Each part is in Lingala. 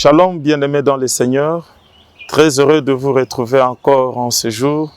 Shalom, bien-aimés dans le Seigneur. Très heureux de vous retrouver encore en ce jour.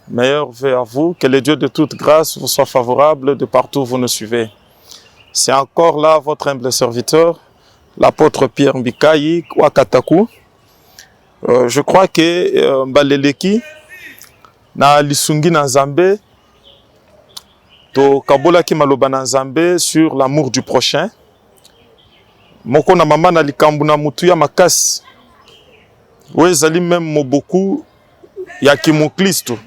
Meilleur vœu à vous. Que le Dieu de toute grâce vous soit favorable de partout où vous nous suivez. C'est encore là votre humble serviteur, l'apôtre Pierre Mbikayi Wakataku. Je crois que Mbaleleki na lisungi na Nzambe to kabola ki maloba na Nzambe sur l'amour du prochain. Moko na mama na likambu na mutu ya makasi. Wezali même moboku ya kimoklisto.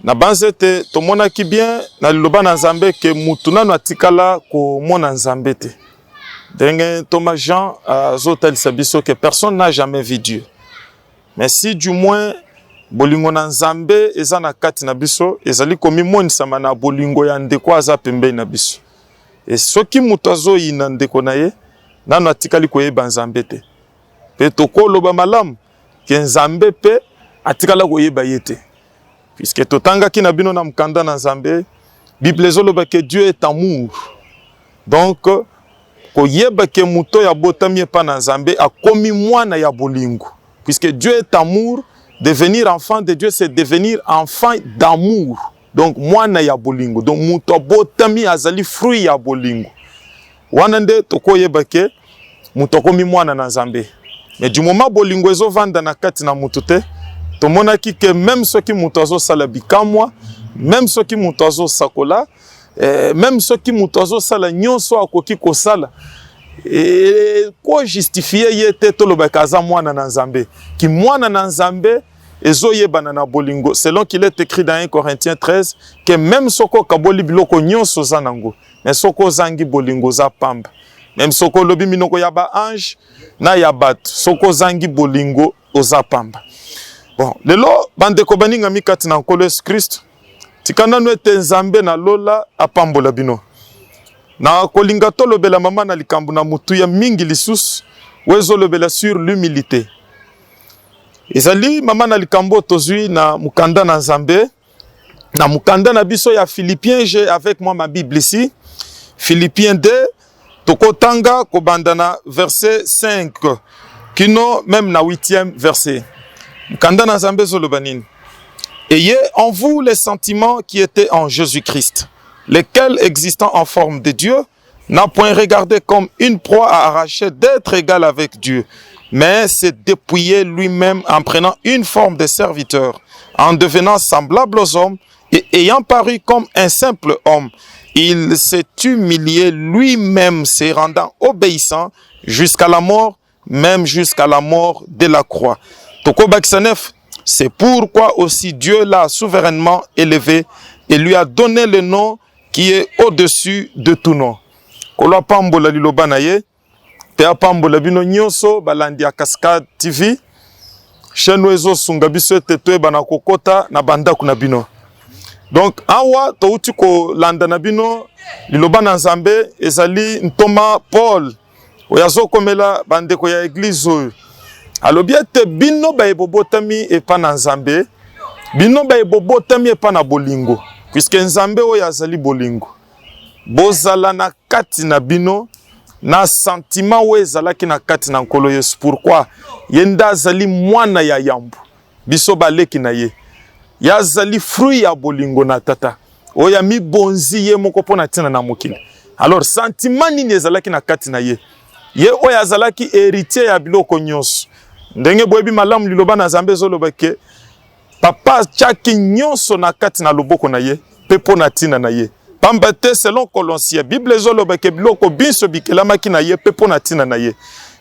Na banzete tomona ki bien na liloba na Nzambe ke mutu nanu atikala ko mona Nzambe te. Denge Thomas Jean azotel sabiso que personne n'a jamais vu Dieu. Mais si du moins bolingo na Nzambe eza na kati na biso ezali komi monisama na bolingo ya ndeko aza pembe na biso. Et soki mutu azoyina ndeko na ye nanu atikali koyeba Nzambe te. Pe tokoloba malamu ke Nzambe pe atikala koyeba ye te. Puisque totanga ki na bino na mkanda na Nzambe, Bible ezoloba ke Dieu est amour. Donc koyeba ke muto ya botami epa na Nzambe akomi mwana ya bolingo. Puisque Dieu est amour, devenir enfant de Dieu c'est devenir enfant d'amour. Donc mwana ya bolingo. Donc muto botami azali fruit ya bolingo. Wana nde tokoyeba ke muto akomi mwana na Nzambe. Mais du moment bolingo ezo vanda na kati na mutu te, tomona ki ke même ceux qui mutu azo sala bikamwa, même ceux qui mutu azo sakola, même ceux qui mutu azo sala nyonso akoki kosala, et ko justifier yete tolobaka aza mwana na Nzambe. Ki mwana na Nzambe ezo yebana na bolingo, selon qu'il est écrit dans 1 Corinthiens 13 que même soko kaboli biloko nyonso za nango, mais soko zangi bolingo za pamba. Même soko lobi minoko yaba ange na yabat, soko zangi bolingo oza pamba. Bon, lelo bandeko baninga mikati na nkolo Yesu Christ, tikana no ete Nzambe na lola apambola bino. Na kolinga to lobela mama na likambu na mutu ya mingi lisusu, wezo lobela sur l'humilité. Ezali mama na likambo tozui na mukanda na Nzambe, na mukanda na biso ya Philippiens, j'ai avec moi ma Bible ici. Philippiens 2, tokotanga kobandana verset 5, kino même na 8e verset. Mukanda na Nzambe zolobanine. Ayez en vous les sentiments qui étaient en Jésus-Christ, lesquels existant en forme de Dieu, n'a point regardé comme une proie à arracher d'être égal avec Dieu, mais s'est dépouillé lui-même en prenant une forme de serviteur, en devenant semblable aux hommes et ayant paru comme un simple homme. Il s'est humilié lui-même, se rendant obéissant jusqu'à la mort, même jusqu'à la mort de la croix. Toko Baksanef, c'est pourquoi aussi Dieu l'a souverainement élevé et lui a donné le nom qui est au-dessus de tout nom. Kolo pambola liloba na ye, te apambola bino nyonso balandi ya Cascade TV, chaîne ezo sunga biso ete toyeba na kokota na bandaku na bino. Donc awa touti ko landa na bino liloba na Nzambe ezali ntoma Paul oyazo komela bandeko ya église oyo. Alobi ete bino ba ebobotami epa na Nzambe, bino ba ebobotami epa na bolingo, puisque Nzambe oyo azali bolingo. Bozala na kati na bino na sentiment oyo ezalaki na kati na nkolo Yesu. Pourquoi? Yenda azali mwana ya yambu, biso baleki na ye. Yazali fruit ya bolingo na tata. Oya mi bonzi ye moko pona tina na mokili. Alors sentiment nini ezalaki na kati na ye? Ye oya azalaki héritier ya biloko nyonso. Ndenge boyebi malamu liloba na Nzambe zoloba ke papa chaki nyonso na kati na loboko na ye, pe pona tina na ye. Pamba te selon Colossiens, Bible zoloba ke biloko binso bikelamaki na ye, pe pona tina na ye.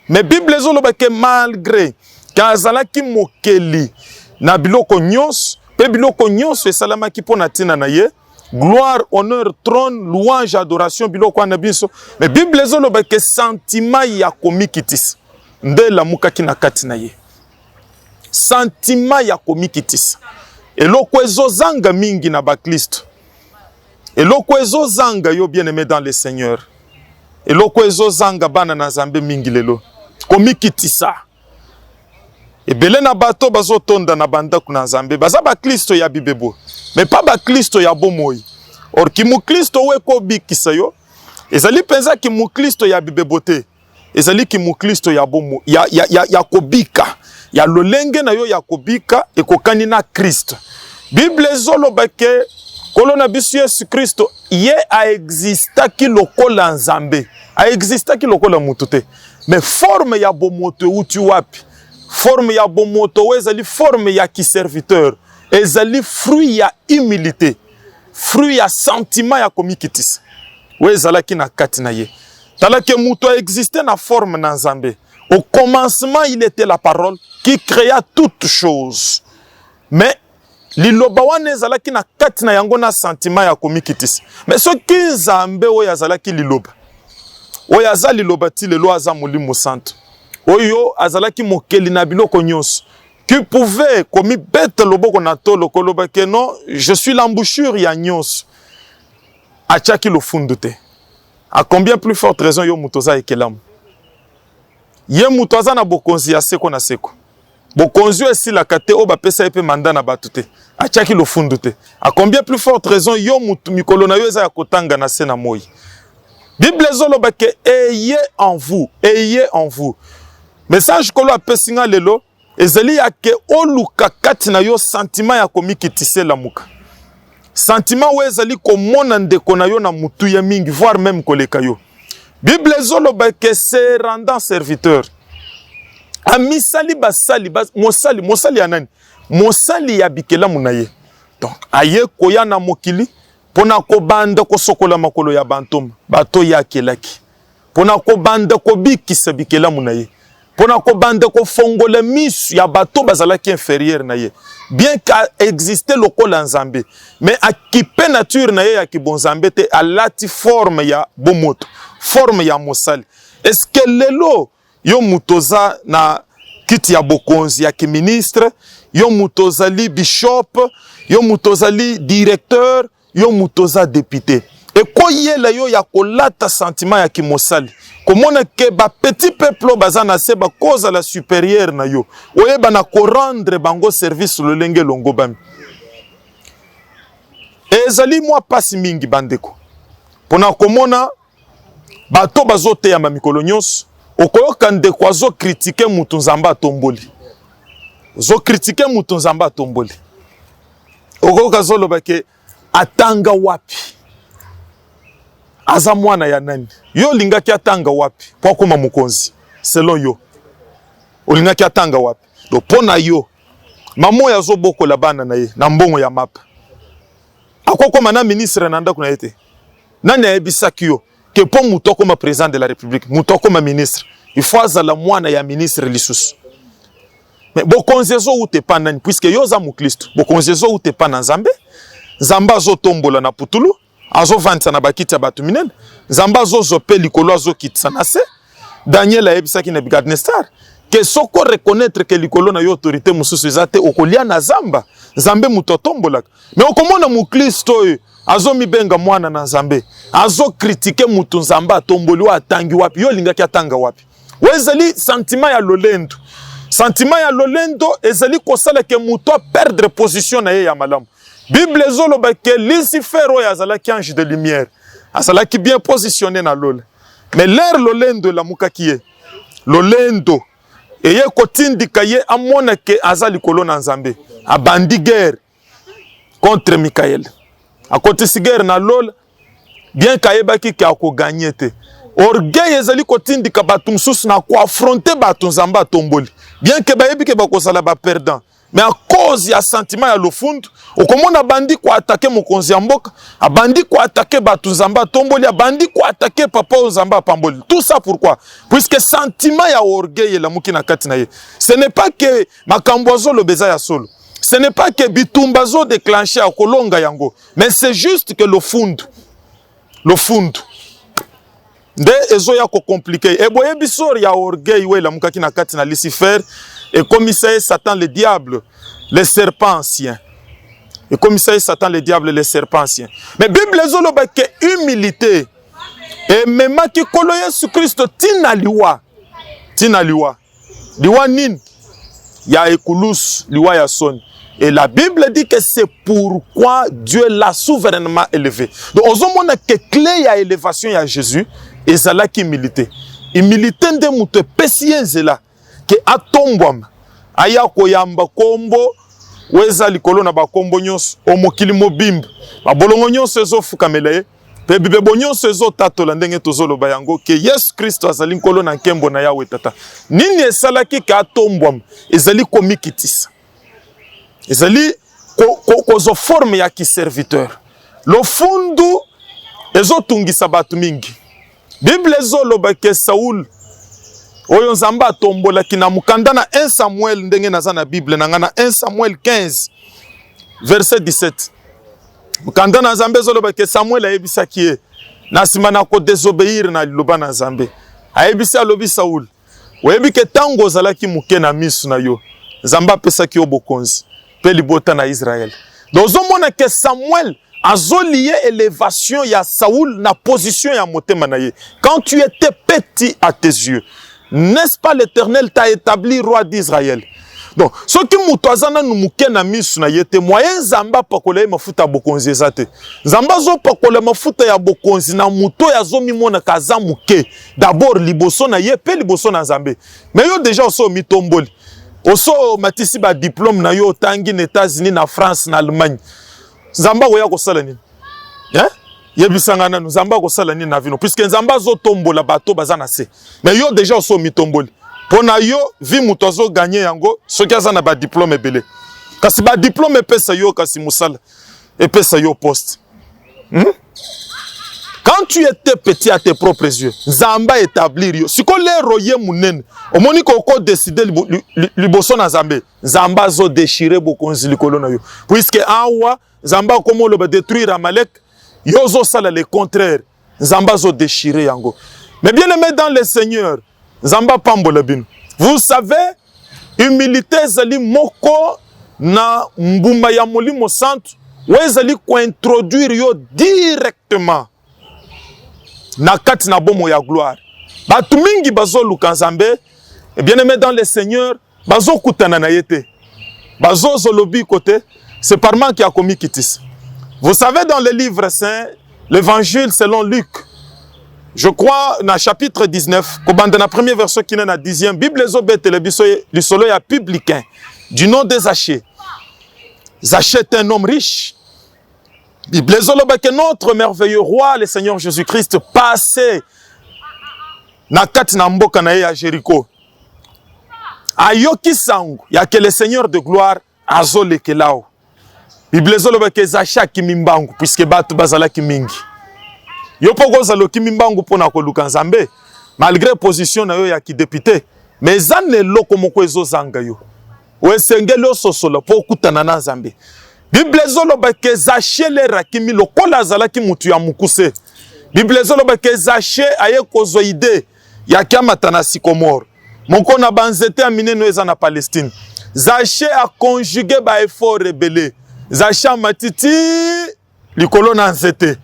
Mais Bible zoloba ke malgré kazalaki mokeli na biloko nyonso, pe biloko nyonso esalamaki pona tina na ye, gloire, honneur, trône, louange, adoration, biloko wana binso. Mais Bible zoloba ke sentiment ya komikitisa nde la mukaki na kati na ye. Sentiment ya komikitisa. Eloko ezozanga mingi na baklisto. Eloko ezozanga yo bien-aimé dans le Seigneur. Eloko ezozanga bana na Nzambe mingi lelo. Komikitisa. Ebele na bato bazotonda na bandaku na Nzambe. Baza baklisto ya bibebo. Mais pas baklisto ya bomoi. Or ki muklisto we ko bikisa yo. Ezali penza ki muklisto ya bibebote. ezali ki mukristo ya bomo ya kobika ya lolenge na yo ya kobika ekokani na Christ. Bible ezoloba ke kolona biso Yesu Kristo ye a existaki lokola nzambe, a existaki lokola mutu te, mais forme ya bomoto uti wapi, forme ya bomoto ezali forme ya kiserviteur, ezali fruit ya humilité, fruit ya sentiment ya komikitisa ezalaki na kati na ye. Tala ke mutu a existé na forme na nzambe. Au commencement il était la parole qui créa toutes choses, mais liloba wana ezalaki na kati na yango na sentiment ya komikitisa. Mais soki nzambe oyo azalaki liloba, oyo aza liloba ti lelo aza molimo santo, oyo azalaki mokeli na biloko nyonso, qui pouvait komi bete loboko na tolo koloba ke non, je suis l'embouchure ya nyonso, atiaki lofundu te. A combien plus forte raison yo mutoza ekelamu? Ye mutoza na bokonzi ya seko na seko. Bokonzi esilaka te o bapesa epe manda na batu te. Atiaki lofundu te. A combien plus forte raison yo mutu mikolo na yo eza ya kotanga na se na moi. Bible ezoloba ke ayez en vous, ayez en vous. Message kolo apesinga lelo ezali ya ke oluka kati na yo sentiment ya komikitise la muka. Sentiment ou ezali komona ndeko na yo na mutu ya mingi, voire même koleka yo. Bible ezoloba ke se rendant serviteur. Amisali basali mosali ya nani? Mosali ya bikela munaye. Donc aye koya na mokili pona ko banda ko sokola makolo ya bantoma bato ya kelaki. Pona ko banda ko bikisa bikela munaye. Pona ko banda ko fongola misu ya bato bazalaki inférieur na ye. Bien qu'à exister lokola nzambe, mais à kipe nature na ye ya kibonzambe te alati forme ya bomoto, forme ya mosali. Est-ce que lelo yo mutoza na kiti ya bokonzi ya ki ministre, yo mutoza li bishop, yo mutoza li directeur, yo mutoza député. Et ko yela yo ya kolata sentiment ya ki mosali. Komona ke ba petit peuple bazana se ba cause la supérieure na yo. Oye ba na ko rendre bango service le lenge longo bami. Ezali mwa pasi mingi bandeko. Pona komona bato bazote ya mamikolo nyonso, okoyoka ndeko azo critiquer mutu nzamba tomboli. Zo critiquer mutu nzamba tomboli. Okoyoka zoloba ke atanga wapi? Aza mwana ya nani? Yo lingaki atanga wapi? Po koma mukonzi. Selon yo. Olingaki atanga wapi? Do pona yo. Mamo ya zo boko la bana na ye. Na mbongo ya mapa. Ako koma na ministre na ndako na yete. Nani ayebisaki yo? Ke po muto koma président de la République. Muto koma ministre. Il faut azala mwana ya ministre lisusu. Mais bokonzi zo ute pa nani? Puisque yo za muklisto. Bokonzi zo ute pa na nzambe. Zamba zo tombola na putulu. Azo vantsa na bakiti ya batu minene. Zamba zo zope likolo azo kitsa na se. Daniel ayebisaki na Nebuchadnezzar ke soko reconnaître que likolo na yo autorité mususu ezate okolia na zamba. Nzambe muto tombolaka. Mais okomona mukristo azo mibenga mwana na nzambe. Azo critiquer mutu nzamba tomboli wa atangi wapi? Yo lingaki atanga wapi? Wezali sentiment ya lolendo. Sentiment ya lolendo ezali kosala ke muto perdre position na ye ya malamu. Bible ezoloba ke Lucifer oyo azalaki ange de lumière, azalaki bien positionné na lole. Mais l'air lolendo la mukaki ye. Lolendo eye kotindika ye amona ke azali likolo na nzambe. Abandi guerre contre Michael. Akotisi guerre na lole, bien kayebaki ke akoganye te. Orgueil ezali kotindika batu mususu na ko affronter batu nzamba tomboli. Bien ke bayebi ke bakozala ba perdant. Mais à cause ya sentiment ya lofundu, okomona bandi ko attaquer mokonzi ya mboka, abandi ko attaquer batu nzamba tomboli, abandi ko attaquer papa nzamba pamboli. Tout ça pourquoi? Puisque sentiment ya orgueil la muki na kati na ye. Ce n'est pas que makambozo le beza ya solo. Ce n'est pas que bitumbazo déclenché à kolonga yango, mais c'est juste que le fundu nde ezo ya ko compliqué. E boye bisor ya orgueil we la mukaki na kati na Lucifer. Et commissaire Satan le diable, le serpent ancien. Et commissaire Satan le diable, le serpent ancien. Mais Bible ezoloba ke humilité. Et même qui kolo Yesu Christo tina liwa. Tina liwa. Liwa nin. Ya ekulus, liwa ya son. Et la Bible dit que c'est pourquoi Dieu l'a souverainement élevé. Donc, on a que clé ya élévation ya Jésus et ça la humilité. humilité nde mutu epesi ye nzela ke atombwama aya koyamba kombo weza likolo na bakombo nyonso omokili mobimba babolongo nyonso ezofukamela ye pe bibebo nyonso ezotatola ndenge tozoloba yango ke Yesu Kristo azali nkolo na nkembo na Yawe tata. Nini esalaki ke atombwama ezali komikitisa, ezali kozo forme ya kiserviteur. Lofundu ezotungisa batu mingi. Bible ezoloba ke Saul oyo nzamba atombola kina mukanda na 1 Samuel ndenge naza na Bible na ngana 1 Samuel 15 verset 17. Mukanda na Nzambe ezoloba ke Samuel ayebisaki ye na sima na ko désobéir na liloba na Nzambe. Ayebisi alobi Saul oyebi ke tango ozalaki muke na misu na yo Nzamba apesaki yo bokonzi pe libota na Israël. Donc ozomona ke Samuel azolié élévation ya Saoul na position ya motema na ye. Quand tu étais petit à tes yeux, n'est-ce pas l'Éternel t'a établi roi d'Israël? Donc, ce qui moutouazana nous mouké na misu na yete moyen Nzamba pakole mafuta bokonzi ezate. Nzamba zo pakole mafuta ya bokonzi na muto ya zo mimona kaza mouké. D'abord liboso na ye pe liboso na Nzambe. Mais yo déjà oso mitomboli. Oso matisi ba diplôme na yo tangi na États-Unis na France na Allemagne. Nzamba koya kosala nini? Yebisanga na Nzamba kosala nini na vino puisque Nzamba zo tombola bato baza na se. Mais yo déjà oso mitomboli. Pona yo vi muto zo gagner yango soki aza na ba diplôme ebele. Kasi ba diplôme epesa yo kasi musala epesa yo poste. Quand tu étais petit à tes propres yeux, Nzamba établir yo. Siko le roye munene. Omoni ko décider liboso na Nzambe. Nzamba zo déchirer bokonzi likolo na yo. Puisque awa Nzamba komo lo ba détruire Amalek, yo zo sala le contraire. Nzamba zo déchirer yango. Mais bien aimé dans le Seigneur, Nzamba pambola bino. Vous savez, humilité zali moko na mbumba ya molimo santo, wezali ko introduire yo directement na kati na bomo ya gloire. Batu mingi bazo luka Nzambe, et bien aimé dans le Seigneur, bazo kutana na yete. Bazo zolobi côté, c'est par manque ya komi kitis. Vous savez dans le livre saint, l'évangile selon Luc, je crois, dans le chapitre 19, dans le premier verset qui est dans le 10e, Bible ezobete le solo ya publicain, du nom de Zachée. Zachée est un homme riche. Bible ezoloba que notre merveilleux roi, le Seigneur Jésus-Christ, passait na kati na mboka na ye ya Jéricho. Ayoki sangu, ya que le Seigneur de gloire azoleke lao. Bible ezoloba que Zachée akimimbangu, puisque batu bazalaki mingi. Yo poko zaloki mimbangu pona koluka Nzambe malgré position na yo ya ki député mais zane loko moko ezozanga yo wesengeli ososola po kutana na Nzambe. Bible ezoloba ke Zachée le rakimi lokola azalaki mutu ya mukuse. Bible ezoloba ke Zachée aye kozwa ide ya kiamata na sycomore moko na banzete ya mineno eza na Palestine. Zachée a conjugué ba effort rebelle. Zachée matiti likolo na nzete.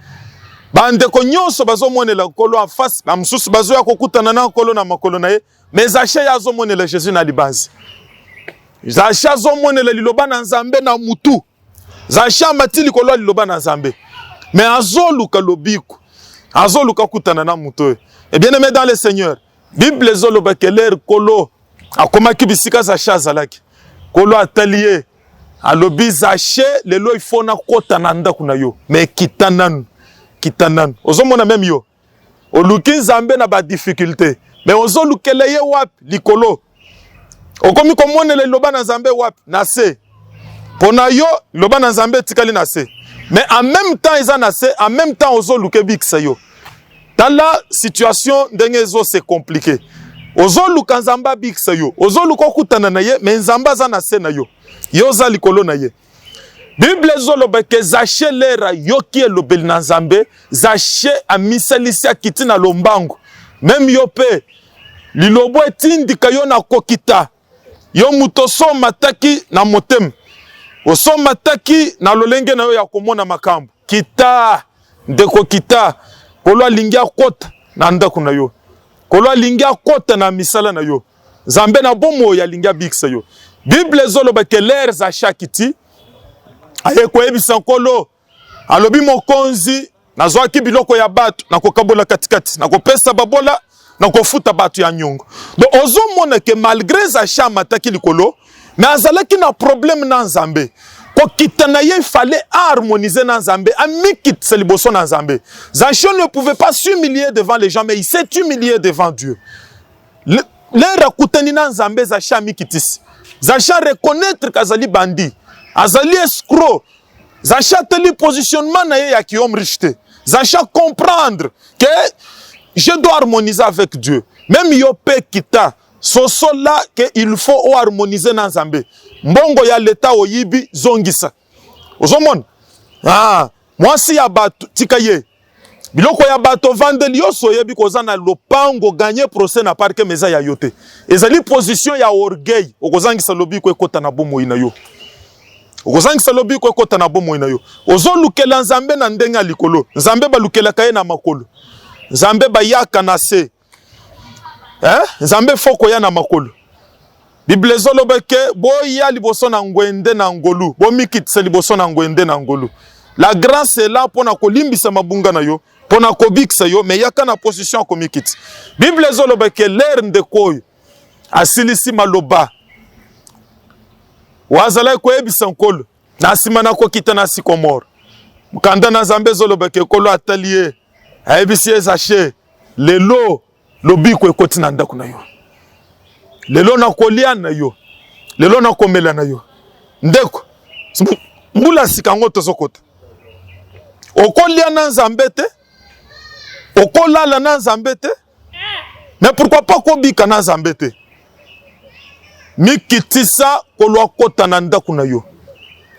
Bande ko nyonso bazo monela kolo en face na msusu bazo ya kokutana na kolo na makolo na ye mais Zachée yazo monela Jésus na libanzi. Zachée azo monela liloba na Nzambe na mutu. Zachée matili kolo liloba na Nzambe mais azoluka lobiko azoluka kutana na mutu. Et bien aimé dans le Seigneur, Bible ezoloba ke l'air kolo akomaki bisika Zachée azalaki kolo atelier alobi Zachée lelo ifona kota na ndaku na yo mais kitananu kitanan. Ozomona même yo. Oluki Nzambe na ba difficulté. Mais ozolukele ye wapi likolo. Okomi komonele loba na Nzambe wapi na se. Pona yo loba na Nzambe tikali na se. Mais en même temps ils en se, en même temps ozoluke biksa yo. Dans la situation ndenge zo c'est compliqué. Ozoluka Nzamba biksa yo. Ozoluka kutana na ye mais Nzamba za na se na yo. Yo za likolo na ye. Bible zoloba ke Zachée lera yoki elobeli na Nzambe, Zachée amisalisi akiti na lombangu. Même yo pe lilobo etindika yo na kokita. Yo mutoso mataki na motem. Oso mataki na lolenge na yo ya komona makambo. Kita ndeko kita kolo alingia kota na ndaku na yo. Kolo alingia kota na misala na yo. Nzambe na bomo ya lingia biksa yo. Bible zoloba ke lera Zachée akiti aye koyebisa nkolo alobi mokonzi nazwaki biloko ya bato na kokabola katikati na kopesa babola na kofuta batu ya nyongo. Donc ozomona que malgré za chama taki likolo, mais azalaki na problème na Nzambe. Ko kitana ye, il fallait harmoniser na Nzambe, amikit se liboso na Nzambe. Zacha ne pouvait pas s'humilier devant les gens, mais il s'est humilié devant Dieu. Le rakutani na Nzambe Zacha amikitisi. Zacha reconnaître qu'azali bandi, azali escroc. Zacha teli positionnement na ye ya ki homme richeté. Zacha comprendre que je dois harmoniser avec Dieu. Même yope kita, so là qu'il faut harmoniser na Nzambe. Mbongo ya leta oyibi zongisa. Ozomon. Ah, moi si ya bato tikaye. Biloko ya bato vandeli yoso yebi kozana lopango gagner procès na parke meza ya yote. Ezali position ya orgueil. Okozangisa lobi ko ekota na bomo ina yo. Okozangisa lobi ko ekota na bomo ina yo. Ozolukela Nzambe na ndenga likolo. Nzambe balukela kaye na makolo. Nzambe bayaka na se. Nzambe foko ya na makolo. Bible zolobeke boya liboso na ngwende na ngolu. Bo mikitse liboso na ngwende na ngolu. La grâce est là pour na kolimbisa mabunga na yo, pour na kobiksa yo, mais yaka na position komikiti. Bible zolobeke l'air de koy asilisi maloba. Wazala ko ebisa nkolo. Na sima na ko kita na sikomor. Mukanda na Nzambe zolobeke kolo atelier. Ebisi ezache lelo lobi ko ekoti na ndako na yo. Lelo na kolia na yo. Lelo na komela na yo. Ndeko. Mbula sikango tozokota. Okolia na Nzambe te. Okolala na Nzambe te. Mais pourquoi pas kobika na Nzambe te? Mikitisa kolwa kota na ndako na yo.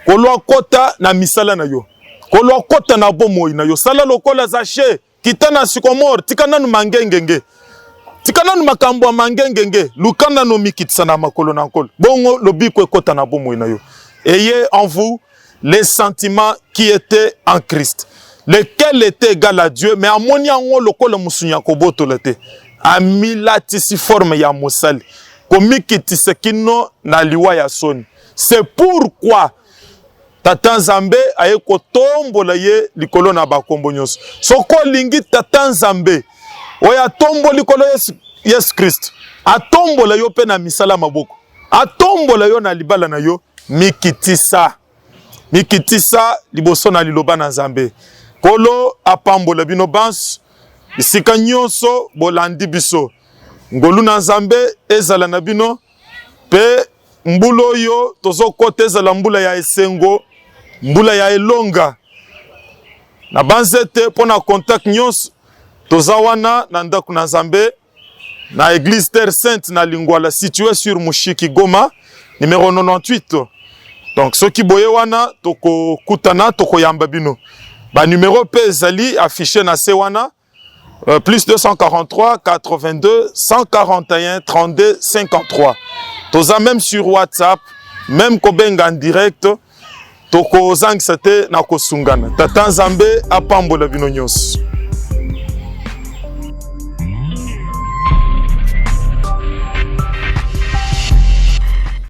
Kolwa kota na misala na yo. Kolwa kota na bomoi na yo. Sala lokola zache kitana sikomor tikana nu mangengenge. Tikana nu makambo mangengenge. Lukanda no mikitisa na makolo na nkolo. Bongo lobiko ekota na bomoi na yo. Ayez en vous les sentiments qui étaient en Christ, lesquels étaient égal à Dieu, mais à moni ango lokolo musunya koboto lete. Amilatisi forme ya mosali. Komikitise kino na liwa ya soni. C'est pourquoi Tata Nzambe aye kotombola ye likolo na bakombo nyonso. Soko lingi Tata Nzambe oya tombo likolo Yesu Christ. Atombola yo pe na misala maboko. Atombola yo na libala na yo. Mikitisa. Mikitisa liboso na liloba na Nzambe. Kolo apambola bino bans. Bisika nyonso bolandi biso. Ngolu na Nzambe ezala na bino. Pe mbulo yo tozokota ezala mbula ya esengo. Mbula ya elonga. Na banzete pona contact nyonso. Tozawana na ndaku na Nzambe. Na église Terre Sainte na Lingwala située sur Mushiki Goma. Numéro 98. Donc, ceux qui boye wana, toko kutana, toko yamba bino. Ba numéro P affiché na sewana, plus 243 82 141 32 53. Toza même sur WhatsApp, même kobenga en direct, toko zang sate na kosungana. Tata Nzambe apambola bino nyonso.